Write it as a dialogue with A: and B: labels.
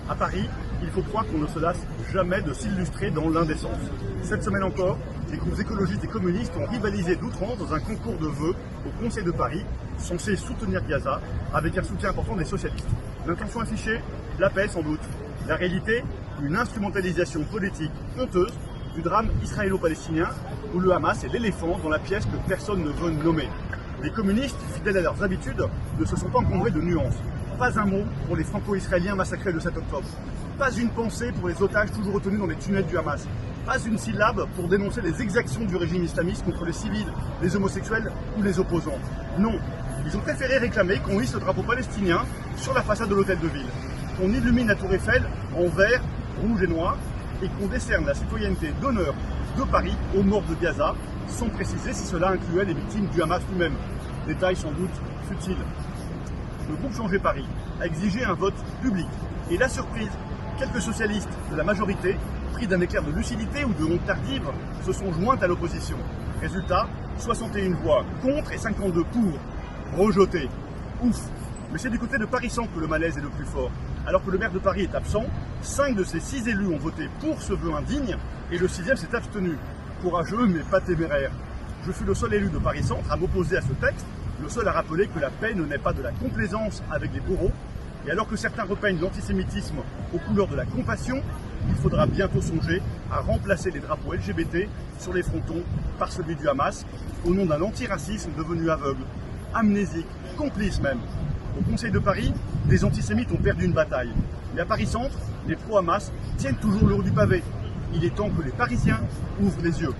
A: À Paris, il faut croire qu'on ne se lasse jamais de s'illustrer dans l'indécence. Cette semaine encore, les groupes écologistes et communistes ont rivalisé d'outrance dans un concours de vœux au Conseil de Paris, censé soutenir Gaza, avec un soutien important des socialistes. L'intention affichée, la paix sans doute. La réalité, une instrumentalisation politique honteuse du drame israélo-palestinien, où le Hamas est l'éléphant dans la pièce que personne ne veut nommer. Les communistes, fidèles à leurs habitudes, ne se sont pas encombrés de nuances. Pas un mot pour les franco-israéliens massacrés le 7 octobre. Pas une pensée pour les otages toujours retenus dans les tunnels du Hamas. Pas une syllabe pour dénoncer les exactions du régime islamiste contre les civils, les homosexuels ou les opposants. Non, ils ont préféré réclamer qu'on hisse le drapeau palestinien sur la façade de l'hôtel de ville, qu'on illumine la tour Eiffel en vert, rouge et noir, et qu'on décerne la citoyenneté d'honneur de Paris aux morts de Gaza, sans préciser si cela incluait les victimes du Hamas lui-même. Détail sans doute futile. Le groupe Changer Paris a exigé un vote public. Et la surprise, quelques socialistes de la majorité, pris d'un éclair de lucidité ou de honte tardive, se sont joints à l'opposition. Résultat, 61 voix contre et 52 pour. Rejeté. Ouf. Mais c'est du côté de Paris Centre que le malaise est le plus fort. Alors que le maire de Paris est absent, 5 de ses 6 élus ont voté pour ce vœu indigne et le 6e s'est abstenu. Courageux mais pas téméraire. Je suis le seul élu de Paris Centre à m'opposer à ce texte, le seul à rappeler que la paix ne naît pas de la complaisance avec les bourreaux. Et alors que certains repeignent l'antisémitisme aux couleurs de la compassion, il faudra bientôt songer à remplacer les drapeaux LGBT sur les frontons par celui du Hamas, au nom d'un antiracisme devenu aveugle, amnésique, complice même. Au Conseil de Paris, des antisémites ont perdu une bataille. Mais à Paris Centre, les pro-Hamas tiennent toujours le haut du pavé. Il est temps que les Parisiens ouvrent les yeux.